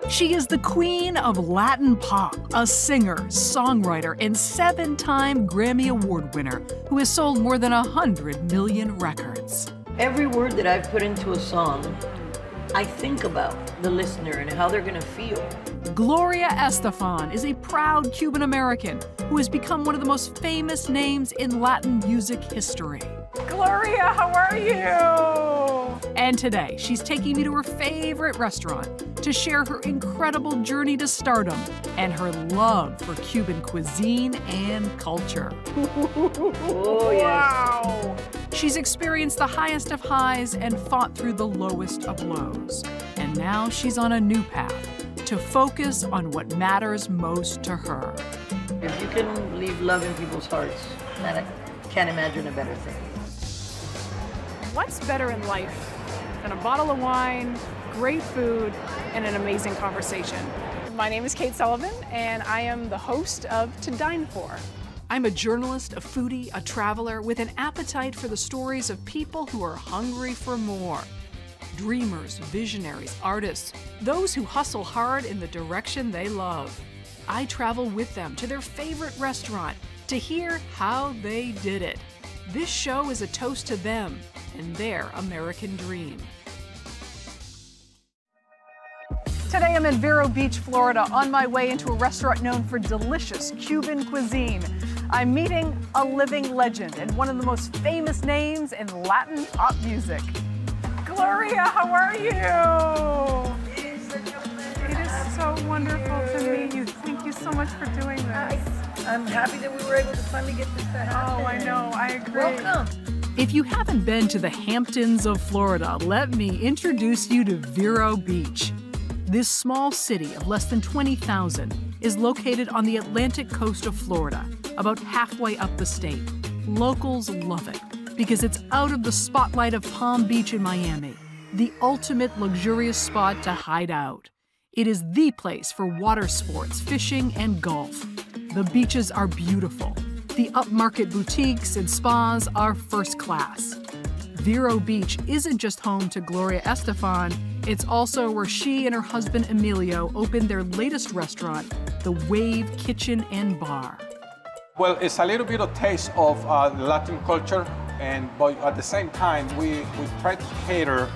She is the queen of Latin pop, a singer, songwriter, and 7-time Grammy Award winner who has sold more than 100 million records. Every word that I've put into a song, I think about the listener and how they're gonna feel. Gloria Estefan is a proud Cuban American who has become one of the most famous names in Latin music history. Gloria, how are you? And today, she's taking me to her favorite restaurant to share her incredible journey to stardom and her love for Cuban cuisine and culture. Oh, yes. Wow. She's experienced the highest of highs and fought through the lowest of lows. And now she's on a new path to focus on what matters most to her. If you can leave love in people's hearts, I can't imagine a better thing. What's better in life than a bottle of wine, great food, and an amazing conversation? My name is Kate Sullivan, and I am the host of To Dine For. I'm a journalist, a foodie, a traveler with an appetite for the stories of people who are hungry for more. Dreamers, visionaries, artists, those who hustle hard in the direction they love. I travel with them to their favorite restaurant to hear how they did it. This show is a toast to them and their American dream. Today I'm in Vero Beach, Florida, on my way into a restaurant known for delicious Cuban cuisine. I'm meeting a living legend and one of the most famous names in Latin pop music. Gloria, how are you? It is so wonderful to meet you. Thank you so much for doing this. I'm happy that we were able to finally get this to happen. Oh, I know, I agree. Welcome. If you haven't been to the Hamptons of Florida, let me introduce you to Vero Beach. This small city of less than 20,000 is located on the Atlantic coast of Florida, about halfway up the state. Locals love it because it's out of the spotlight of Palm Beach in Miami, the ultimate luxurious spot to hide out. It is the place for water sports, fishing, and golf. The beaches are beautiful. The upmarket boutiques and spas are first class. Vero Beach isn't just home to Gloria Estefan, it's also where she and her husband Emilio opened their latest restaurant, the Wave Kitchen and Bar. Well, it's a little bit of taste of Latin culture, but at the same time, we try to cater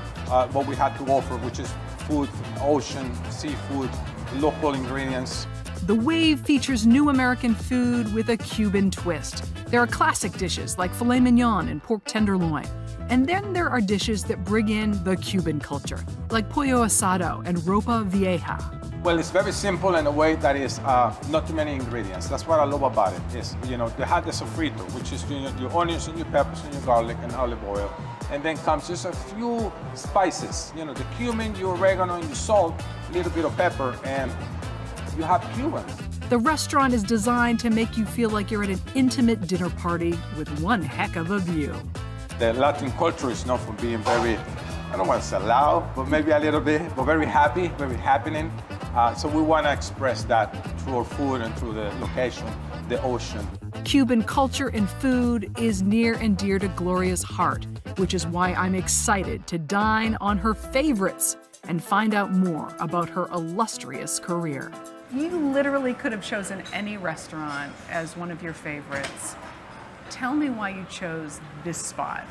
what we had to offer, which is food, ocean, seafood, local ingredients. The Wave features new American food with a Cuban twist. There are classic dishes like filet mignon and pork tenderloin. And then there are dishes that bring in the Cuban culture, like pollo asado and ropa vieja. Well, it's very simple in a way that is not too many ingredients. That's what I love about it. Is they have the sofrito, which is your onions and your peppers and your garlic and olive oil, and then comes just a few spices. The cumin, your oregano, and your salt, a little bit of pepper, and you have Cuban. The restaurant is designed to make you feel like you're at an intimate dinner party with one heck of a view. The Latin culture is known for being very, I don't want to say loud, but maybe a little bit, but very happy, very happening. So we want to express that through our food and through the location, the ocean. Cuban culture and food is near and dear to Gloria's heart, which is why I'm excited to dine on her favorites and find out more about her illustrious career. You literally could have chosen any restaurant as one of your favorites. Tell me why you chose this spot.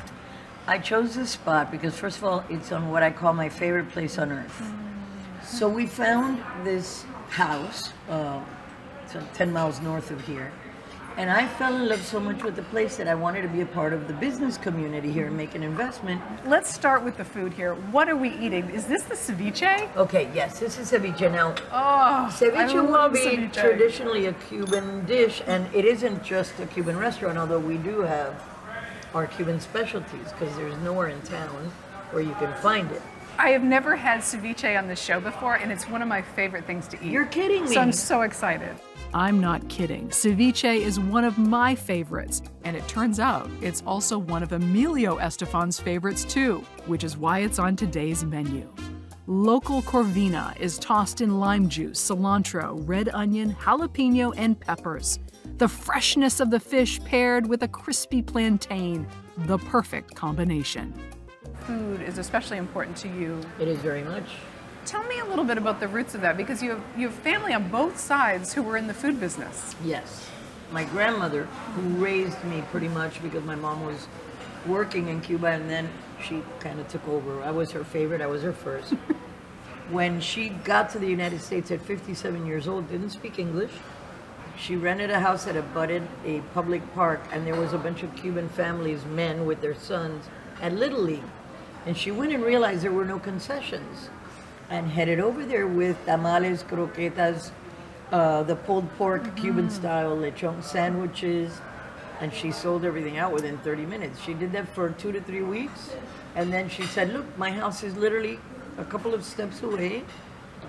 I chose this spot because, first of all, it's on what I call my favorite place on earth. So we found this house, it's 10 miles north of here, and I fell in love so much with the place that I wanted to be a part of the business community here and make an investment. Let's start with the food here. What are we eating? Is this the ceviche? Okay, yes, this is ceviche. Now, ceviche will be traditionally a Cuban dish, and it isn't just a Cuban restaurant, although we do have our Cuban specialties, because there's nowhere in town where you can find it. I have never had ceviche on this show before, and it's one of my favorite things to eat. You're kidding me. So I'm so excited. I'm not kidding. Ceviche is one of my favorites, and it turns out it's also one of Emilio Estefan's favorites too, which is why it's on today's menu. Local corvina is tossed in lime juice, cilantro, red onion, jalapeno, and peppers. The freshness of the fish paired with a crispy plantain, the perfect combination. Food is especially important to you. It is very much. tell me a little bit about the roots of that, because you have family on both sides who were in the food business. Yes. My grandmother, who raised me pretty much because my mom was working in Cuba and then she kind of took over. I was her favorite, I was her first. When she got to the United States at 57 years old, didn't speak English. She rented a house that abutted a public park, and there was a bunch of Cuban families, men with their sons, at Little League. And she went and realized there were no concessions and headed over there with tamales, croquetas, the pulled pork, Cuban style lechon sandwiches, and she sold everything out within 30 minutes. She did that for 2 to 3 weeks, and then she said, look, my house is literally a couple of steps away.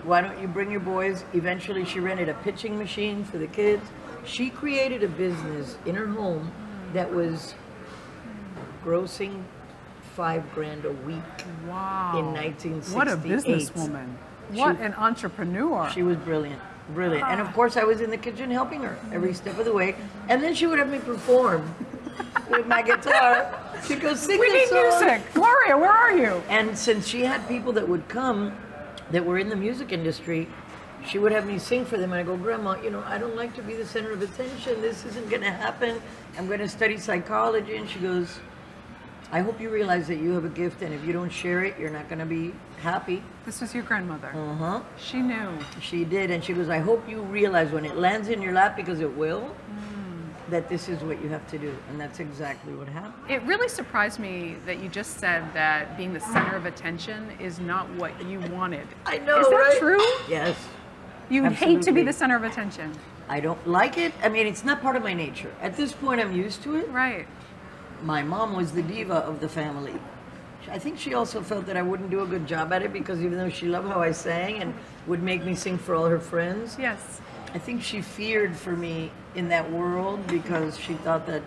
Why don't you bring your boys? Eventually she rented a pitching machine for the kids. She created a business in her home that was grossing $5 grand a week. Wow. In 1968. What a businesswoman. What an entrepreneur. She was brilliant. Brilliant. And of course I was in the kitchen helping her every step of the way. And then she would have me perform with my guitar. She'd go sing We the need song. music. Gloria, where are you? And since she had people that would come that were in the music industry, she would have me sing for them. And I go, Grandma, you know, I don't like to be the center of attention. This isn't going to happen. I'm going to study psychology. And she goes, I hope you realize that you have a gift, and if you don't share it, you're not going to be happy. This was your grandmother. Uh-huh. She knew. She did, and she goes, I hope you realize when it lands in your lap, because it will, that this is what you have to do. And that's exactly what happened. It really surprised me that you just said that being the center of attention is not what you wanted. I know, Is that right? true? Yes. You hate to Absolutely. be the center of attention. I don't like it. I mean, it's not part of my nature. At this point, I'm used to it. Right. My mom was the diva of the family. I think she also felt that I wouldn't do a good job at it, because even though she loved how I sang and would make me sing for all her friends, Yes. I think she feared for me in that world, because she thought that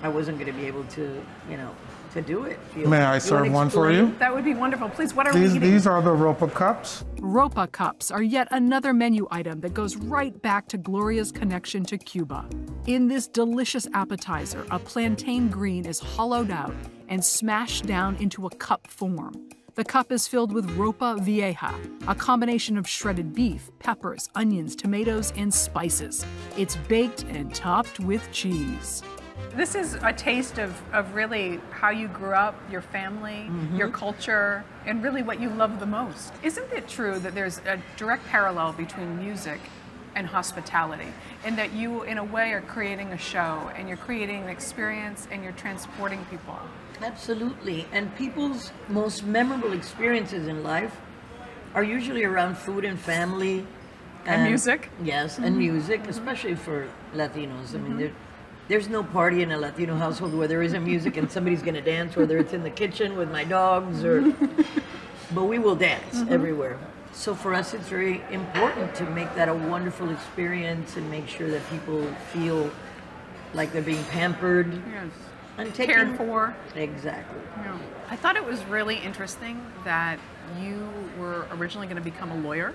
I wasn't going to be able to, you know, to do it. May I serve one for you? That would be wonderful. Please, what are we eating? These are the Ropa cups. Ropa cups are yet another menu item that goes right back to Gloria's connection to Cuba. In this delicious appetizer, a plantain green is hollowed out and smashed down into a cup form. The cup is filled with ropa vieja, a combination of shredded beef, peppers, onions, tomatoes, and spices. It's baked and topped with cheese. This is a taste of really how you grew up, your family, your culture, and really what you love the most. Isn't it true that there's a direct parallel between music and hospitality, and that you, in a way, are creating a show, and you're creating an experience, and you're transporting people? Absolutely. And people's most memorable experiences in life are usually around food and family. And music? Yes, and music, especially for Latinos. I mean, there's no party in a Latino household where there isn't music and somebody's going to dance, whether it's in the kitchen with my dogs or... But we will dance everywhere. So for us, it's very important to make that a wonderful experience and make sure that people feel like they're being pampered. Yes. And Cared for. Exactly. Yeah. I thought it was really interesting that you were originally going to become a lawyer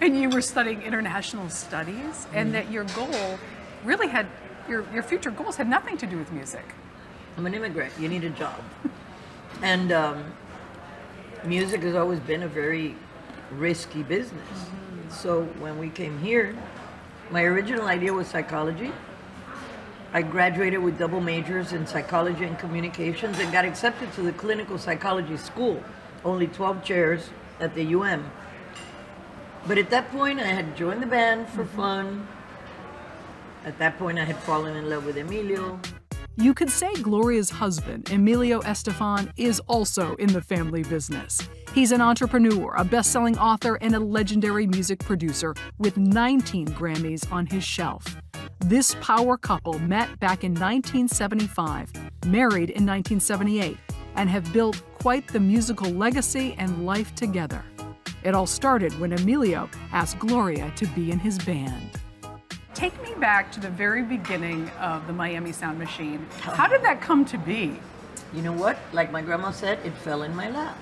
and you were studying international studies, and that your goal really had, your future goals had nothing to do with music. I'm an immigrant. You need a job. And music has always been a very risky business. So when we came here, my original idea was psychology. I graduated with double majors in psychology and communications and got accepted to the clinical psychology school. Only 12 chairs at the UM. But at that point, I had joined the band for fun. At that point, I had fallen in love with Emilio. You could say Gloria's husband, Emilio Estefan, is also in the family business. He's an entrepreneur, a best-selling author, and a legendary music producer with 19 Grammys on his shelf. This power couple met back in 1975, married in 1978, and have built quite the musical legacy and life together. It all started when Emilio asked Gloria to be in his band. Take me back to the very beginning of the Miami Sound Machine. How did that come to be? You know what? Like my grandma said, it fell in my lap.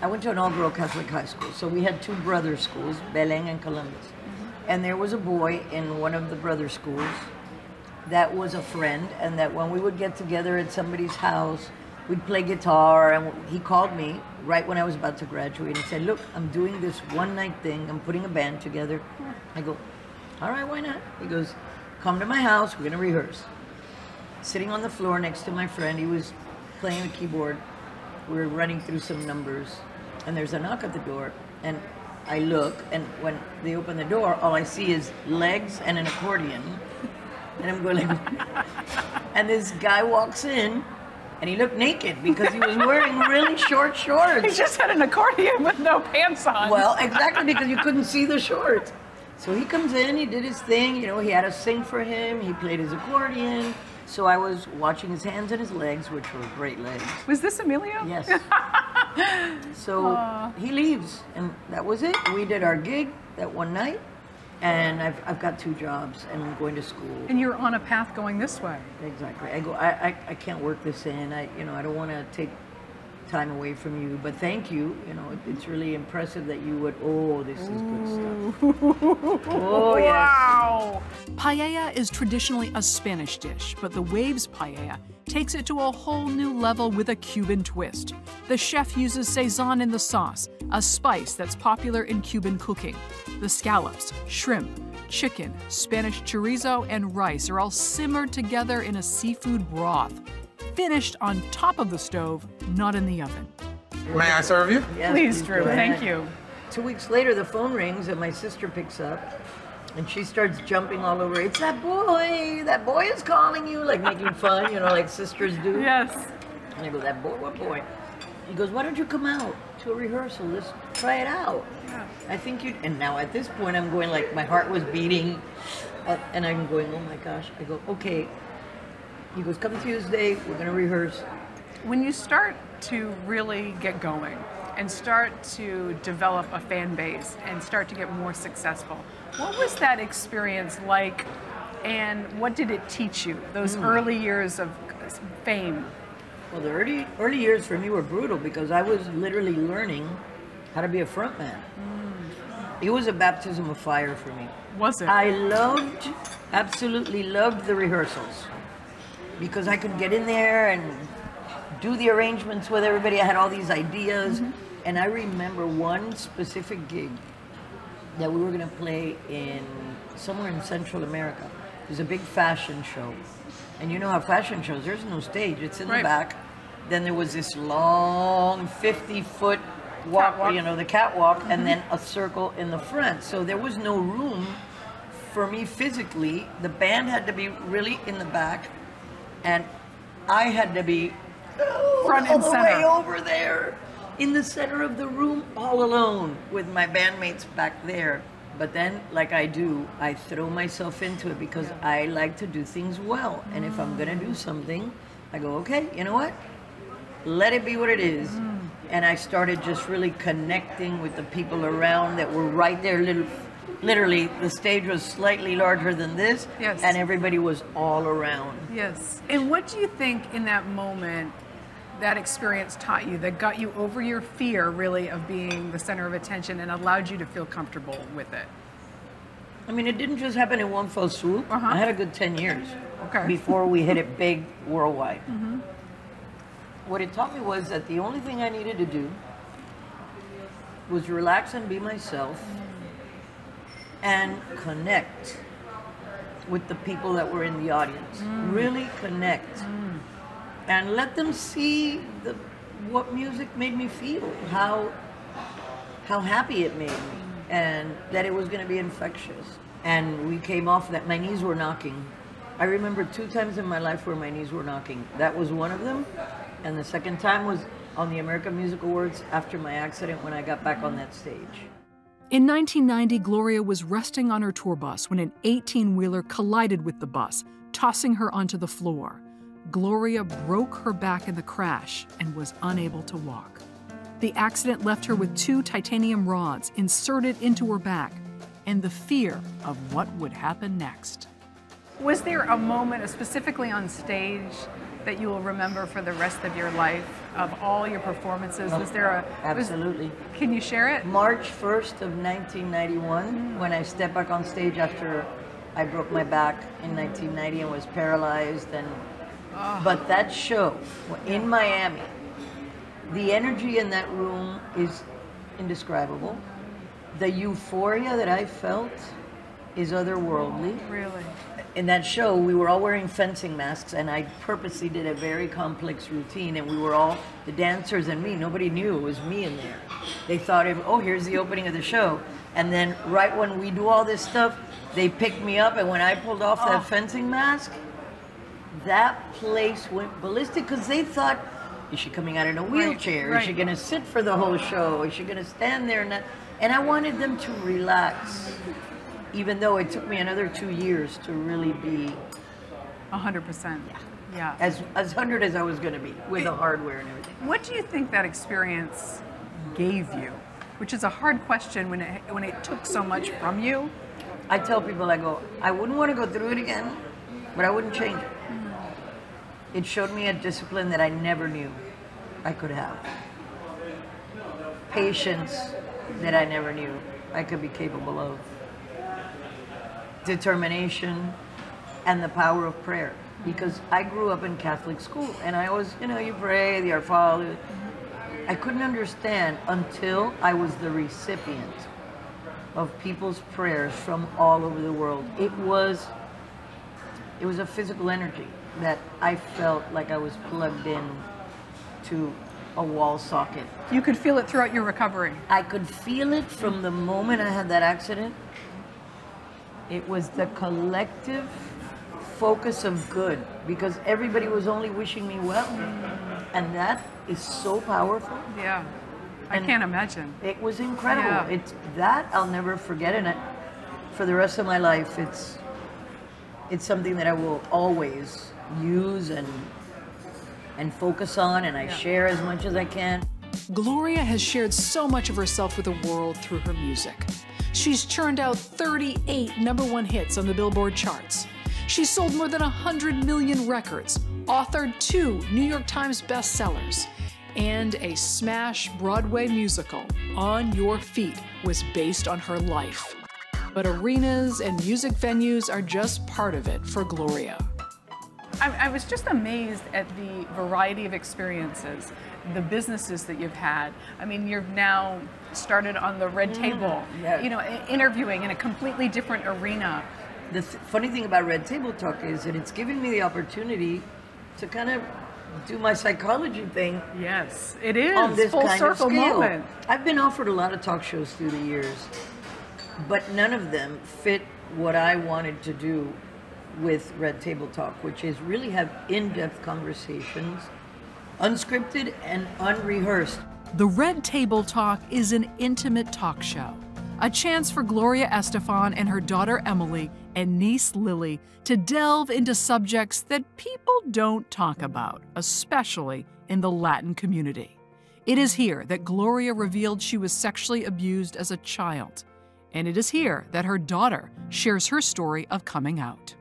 I went to an all-girl Catholic high school, so we had two brother schools, Belén and Columbus. And there was a boy in one of the brother schools that was a friend, and that when we would get together at somebody's house, we'd play guitar, and he called me right when I was about to graduate and said, look, I'm doing this one night thing. I'm putting a band together. I go, all right, why not? He goes, come to my house, we're gonna rehearse. Sitting on the floor next to my friend, he was playing the keyboard. We were running through some numbers, and there's a knock at the door, and I look, and when they open the door, all I see is legs and an accordion. And I'm going like, and this guy walks in, and he looked naked because he was wearing really short shorts. He just had an accordion with no pants on. Well, exactly, because you couldn't see the shorts. So he comes in, he did his thing, you know, he had us sing for him, he played his accordion. So I was watching his hands and his legs, which were great legs. Was this Emilio? Yes. So he leaves, and that was it. We did our gig that one night, and I've got 2 jobs, and I'm going to school. And you're on a path going this way. Exactly. I can't work this in. I don't want to take time away from you, but thank you. You know, it's really impressive that you would. Oh, this is good stuff. Oh yes. Wow. Paella is traditionally a Spanish dish, but the Waves paella takes it to a whole new level with a Cuban twist. The chef uses sazon in the sauce, a spice that's popular in Cuban cooking. The scallops, shrimp, chicken, Spanish chorizo, and rice are all simmered together in a seafood broth, finished on top of the stove, not in the oven. May I serve you? Yes, Please, Drew. go Thank ahead. you. 2 weeks later, the phone rings, and my sister picks up, and she starts jumping all over. It's that boy. That boy is calling you, like making fun, you know, like sisters do. Yes. And I go, that boy, what boy? He goes, why don't you come out to a rehearsal? Let's try it out. Yeah. I think you. And now at this point, I'm going like my heart was beating, and I'm going, oh my gosh. I go, okay. He goes, come Tuesday. We're gonna rehearse. When you start to really get going and start to develop a fan base and start to get more successful, what was that experience like, and what did it teach you, those early years of fame? Well, the early years for me were brutal because I was literally learning how to be a front man. It was a baptism of fire for me. Was it? I absolutely loved the rehearsals because I could get in there and do the arrangements with everybody. I had all these ideas. And I remember one specific gig that we were going to play in somewhere in Central America. It was a big fashion show. And you know how fashion shows, there's no stage, it's in the back. Then there was this long 50-foot walk, Catwalk. you know, the catwalk, and then a circle in the front. So there was no room for me physically. The band had to be really in the back, and I had to be Front all and the center. way over there in the center of the room, all alone with my bandmates back there. But then, like I do, I throw myself into it because I like to do things well. And if I'm gonna do something, I go, okay, you know what? Let it be what it is. And I started just really connecting with the people around that were right there. Literally, the stage was slightly larger than this, Yes. and everybody was all around. Yes. And what do you think in that moment that experience taught you that got you over your fear, really, of being the center of attention and allowed you to feel comfortable with it? I mean, it didn't just happen in one fell swoop. I had a good 10 years before we hit it big worldwide. What it taught me was that the only thing I needed to do was relax and be myself and connect with the people that were in the audience. Really connect. And let them see what music made me feel, how happy it made me, and that it was going to be infectious. And we came off that my knees were knocking. I remember 2 times in my life where my knees were knocking. That was one of them, and the second time was on the American Music Awards after my accident when I got back on that stage. In 1990, Gloria was resting on her tour bus when an 18-wheeler collided with the bus, tossing her onto the floor. Gloria broke her back in the crash and was unable to walk. The accident left her with 2 titanium rods inserted into her back and the fear of what would happen next. Was there a moment, specifically on stage, that you will remember for the rest of your life, of all your performances? Was there a... Absolutely. Can you share it? March 1st of 1991, when I stepped back on stage after I broke my back in 1990 and was paralyzed, and But that show in Miami, the energy in that room is indescribable. The euphoria that I felt is otherworldly. Really? In that show, we were all wearing fencing masks, and I purposely did a very complex routine, and we were all, the dancers and me, nobody knew it was me in there. They thought, oh, here's the opening of the show. And then right when we do all this stuff, they picked me up, and when I pulled off that fencing mask, that place went ballistic, because they thought, is she coming out in a wheelchair? Right. Is she gonna sit for the whole show? Is she gonna stand there? And I wanted them to relax, even though it took me another 2 years to really be 100%. Yeah. as 100 as I was gonna be, with the hardware and everything. What do you think that experience gave you? Which is a hard question when it took so much from you. I tell people, I go, I wouldn't want to go through it again, but I wouldn't change it. It showed me a discipline that I never knew I could have. Patience that I never knew I could be capable of. Determination and the power of prayer. Because I grew up in Catholic school, and I always, you pray, the Our Father. I couldn't understand until I was the recipient of people's prayers from all over the world. It was a physical energy that I felt like I was plugged in to a wall socket. You could feel it throughout your recovery. I could feel it from the moment I had that accident. It was the collective focus of good, because everybody was only wishing me well. And that is so powerful. Yeah. I can't imagine. It was incredible. Yeah. It's that I'll never forget, and for the rest of my life, it's something that I will always use and focus on, and I share as much as I can. Gloria has shared so much of herself with the world through her music. She's churned out 38 #1 hits on the Billboard charts. She's sold more than 100 million records, authored 2 New York Times bestsellers, and a smash Broadway musical, On Your Feet, was based on her life. But arenas and music venues are just part of it for Gloria. I was just amazed at the variety of experiences, the businesses that you've had. I mean, you've now started on the red table, interviewing in a completely different arena. The funny thing about Red Table Talk is that it's given me the opportunity to kind of do my psychology thing. Yes, it is. On this full kind of circle scale. moment. I've been offered a lot of talk shows through the years, but none of them fit what I wanted to do with Red Table Talk, which is really have in-depth conversations, unscripted and unrehearsed. The Red Table Talk is an intimate talk show, a chance for Gloria Estefan and her daughter Emily and niece Lily to delve into subjects that people don't talk about, especially in the Latin community. It is here that Gloria revealed she was sexually abused as a child, and it is here that her daughter shares her story of coming out.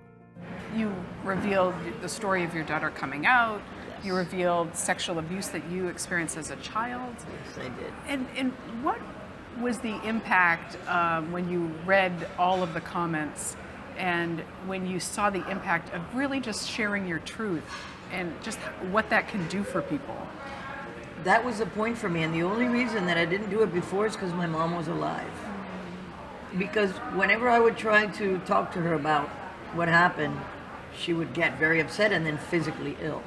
You revealed the story of your daughter coming out. You revealed sexual abuse that you experienced as a child. Yes, I did. And what was the impact when you read all of the comments and when you saw the impact of really just sharing your truth and just what that can do for people? That was the point for me, and the only reason that I didn't do it before is because my mom was alive. Because whenever I would try to talk to her about what happened, she would get very upset and then physically ill.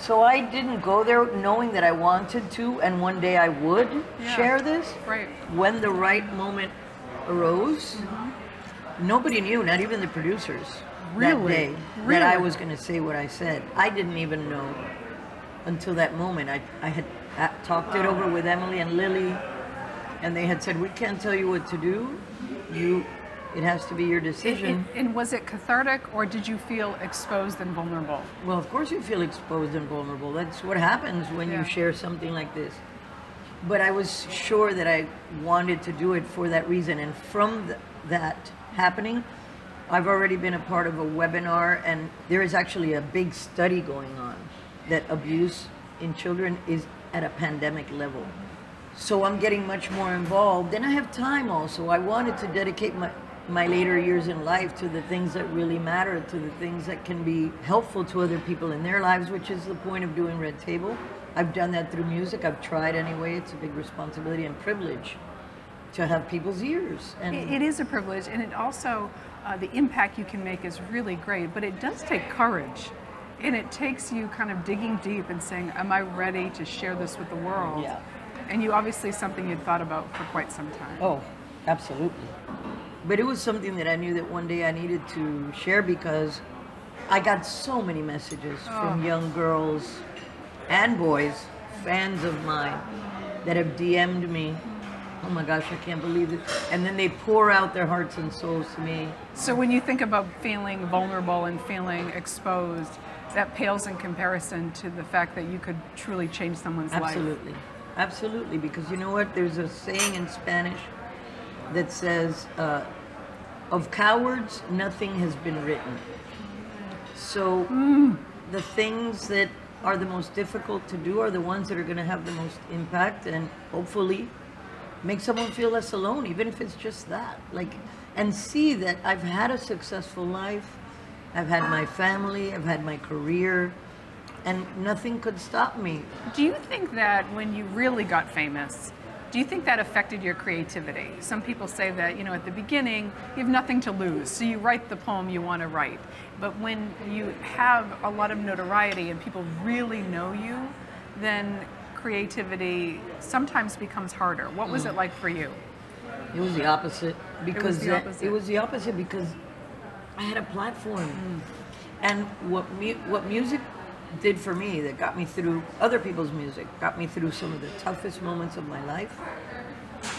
So I didn't go there knowing that I wanted to, and one day I would share this. Right. When the right moment arose, nobody knew, not even the producers, that day, that I was going to say what I said. I didn't even know until that moment. I had talked it over with Emily and Lily, and they had said, we can't tell you what to do. It has to be your decision. And was it cathartic, or did you feel exposed and vulnerable? Well, of course you feel exposed and vulnerable. That's what happens when you share something like this. But I was sure that I wanted to do it for that reason. And from that happening, I've already been a part of a webinar, and there is actually a big study going on that abuse in children is at a pandemic level. So I'm getting much more involved, and I have time also. I wanted to dedicate my later years in life to the things that really matter, to the things that can be helpful to other people in their lives, which is the point of doing Red Table. I've done that through music. I've tried anyway. It's a big responsibility and privilege to have people's ears. And it is a privilege, and it also, the impact you can make is really great, but it does take courage. And it takes you kind of digging deep and saying, am I ready to share this with the world? Yeah. And you obviously something you'd thought about for quite some time. Oh, absolutely. But it was something that I knew that one day I needed to share because I got so many messages from young girls and boys, fans of mine, that have DM'd me. Oh my gosh, I can't believe it. And then they pour out their hearts and souls to me. So when you think about feeling vulnerable and feeling exposed, that pales in comparison to the fact that you could truly change someone's life. Absolutely. Absolutely, because you know what? There's a saying in Spanish that says, of cowards, nothing has been written. So the things that are the most difficult to do are the ones that are going to have the most impact and hopefully make someone feel less alone, even if it's just that. Like, and see that I've had a successful life. I've had my family, I've had my career, and nothing could stop me. Do you think that when you really got famous, do you think that affected your creativity? Some people say that, you know, at the beginning, you have nothing to lose, so you write the poem you want to write. But when you have a lot of notoriety and people really know you, then creativity sometimes becomes harder. What was it like for you? It was the opposite. Because it was the opposite because I had a platform. And what music did for me, that got me through other people's music, got me through some of the toughest moments of my life,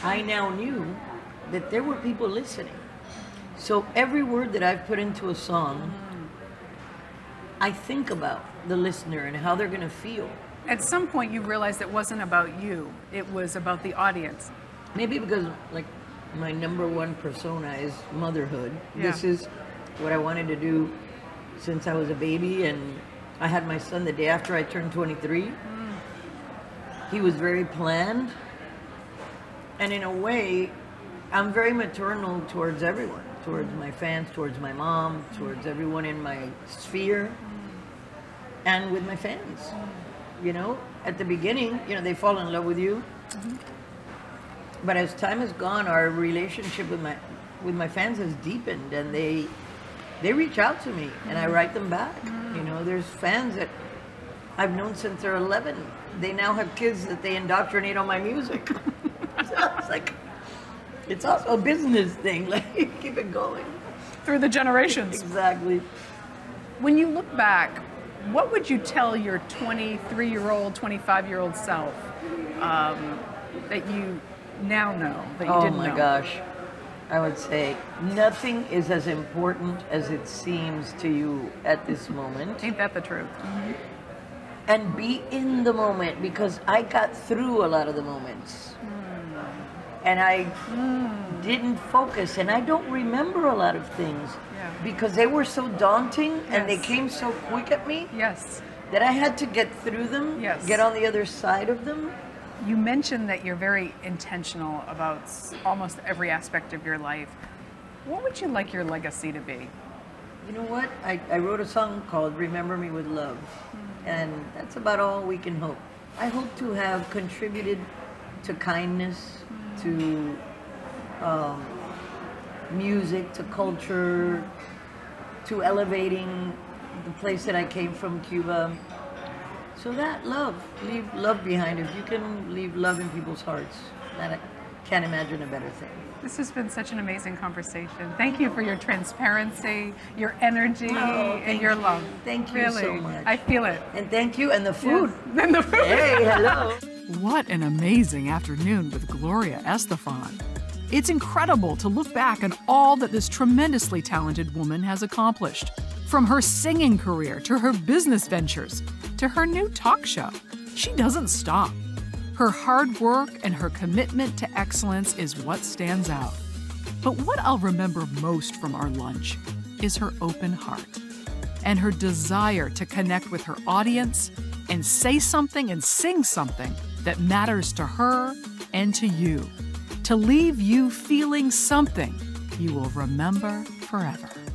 I now knew that there were people listening. So every word that I've put into a song, I think about the listener and how they're going to feel. At some point you realized it wasn't about you, it was about the audience. Maybe because, like, my number one persona is motherhood. Yeah. This is what I wanted to do since I was a baby, and I had my son the day after I turned 23. He was very planned, and in a way, I'm very maternal towards everyone, towards my fans, towards my mom, towards everyone in my sphere, and with my fans. You know, at the beginning, you know, they fall in love with you. But as time has gone, our relationship with my fans has deepened, and they reach out to me, and I write them back. You know, there's fans that I've known since they're 11. They now have kids that they indoctrinate on my music. So it's like, it's also a business thing. Like, keep it going. Through the generations. Exactly. When you look back, what would you tell your 23-year-old, 25-year-old self that you now know that you didn't know? Oh my gosh. I would say nothing is as important as it seems to you at this moment. Ain't that the truth? And be in the moment, because I got through a lot of the moments. And I didn't focus, and I don't remember a lot of things because they were so daunting and they came so quick at me that I had to get through them, get on the other side of them. You mentioned that you're very intentional about almost every aspect of your life. What would you like your legacy to be? You know what? I wrote a song called Remember Me With Love, and that's about all we can hope. I hope to have contributed to kindness, to music, to culture, to elevating the place that I came from, Cuba. So that love, leave love behind. If you can leave love in people's hearts, that I can't imagine a better thing. This has been such an amazing conversation. Thank you for your transparency, your energy, and your love. Thank you really, so much. I feel it. And thank you, and the food. Yes. And the food. Hey, hello. What an amazing afternoon with Gloria Estefan. It's incredible to look back on all that this tremendously talented woman has accomplished. From her singing career to her business ventures to her new talk show, she doesn't stop. Her hard work and her commitment to excellence is what stands out. But what I'll remember most from our lunch is her open heart and her desire to connect with her audience and say something and sing something that matters to her and to you, to leave you feeling something you will remember forever.